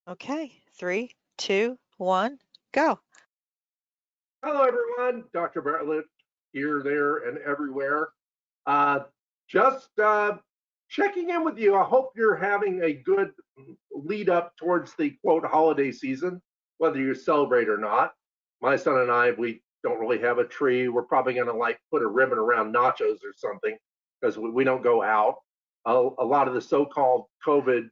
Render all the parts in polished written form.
Okay, 3, 2, 1, go. Hello, everyone. Dr. Bartlett here, there, and everywhere. Uh, just checking in with you. I hope you're having a good lead up towards the quote holiday season, whether you celebrate or not. My son and I, we don't really have a tree. We're probably going to like put a ribbon around nachos or something because we don't go out. A lot of the so-called COVID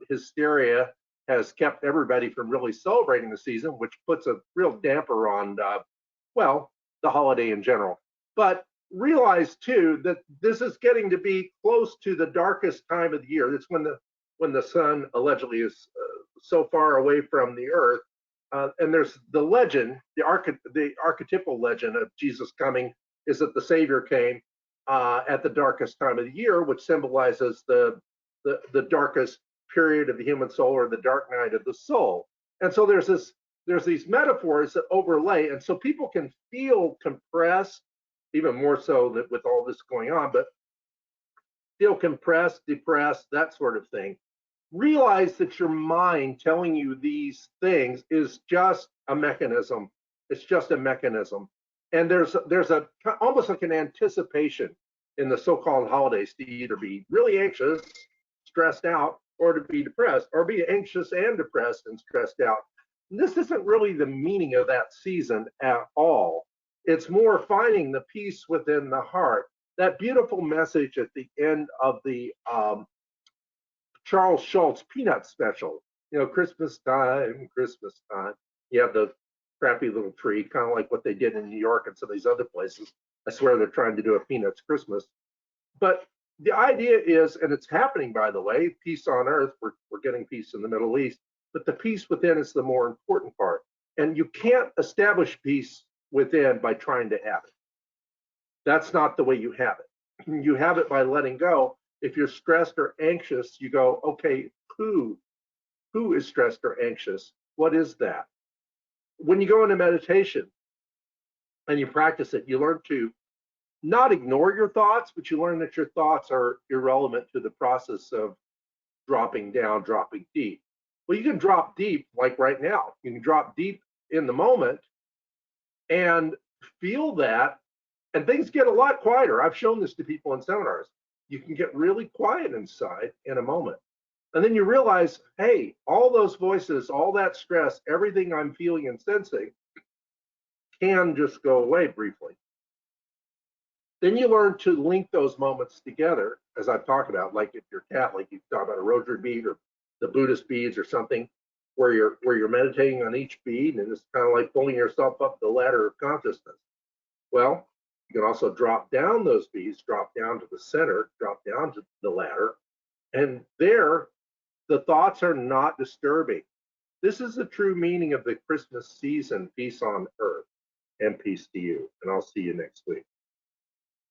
hysteria has kept everybody from really celebrating the season, which puts a real damper on well, the holiday in general. But realize too that this is getting to be close to the darkest time of the year. It's when the sun allegedly is so far away from the earth. And there's the legend, the archetypal legend of Jesus coming is that the Savior came at the darkest time of the year, which symbolizes the darkest period of the human soul, or the dark night of the soul. And so there's these metaphors that overlay, and so people can feel compressed, even more so that with all this going on, but feel compressed, depressed, that sort of thing. Realize that your mind telling you these things is just a mechanism. It's just a mechanism. And there's a almost like an anticipation in the so-called holidays to either be really anxious, stressed out, or to be depressed, or be anxious and depressed and stressed out. And this isn't really the meaning of that season at all. It's more finding the peace within the heart. That beautiful message at the end of the Charles Schultz Peanut special. You know, Christmas time, Christmas time. You have the crappy little tree, kind of like what they did in New York and some of these other places. I swear they're trying to do a Peanuts Christmas. But the idea is, and it's happening, by the way, peace on earth. We're getting peace in the Middle East, but the peace within is the more important part. And you can't establish peace within by trying to have it. That's not the way you have it. You have it by letting go. If you're stressed or anxious, you go, okay, who is stressed or anxious? What is that? When you go into meditation and you practice it, you learn to not ignore your thoughts, but you learn that your thoughts are irrelevant to the process of dropping down, dropping deep. Well, you can drop deep like right now. You can drop deep in the moment and feel that, and things get a lot quieter. I've shown this to people in seminars. You can get really quiet inside in a moment. And then you realize, hey, all those voices, all that stress, everything I'm feeling and sensing can just go away briefly. Then you learn to link those moments together, as I've talked about, like if you're Catholic, you talk about a rosary bead or the Buddhist beads or something, where you're meditating on each bead, and it's kind of like pulling yourself up the ladder of consciousness. Well, you can also drop down those beads, drop down to the center, drop down to the ladder, and there the thoughts are not disturbing. This is the true meaning of the Christmas season, peace on earth and peace to you. And I'll see you next week.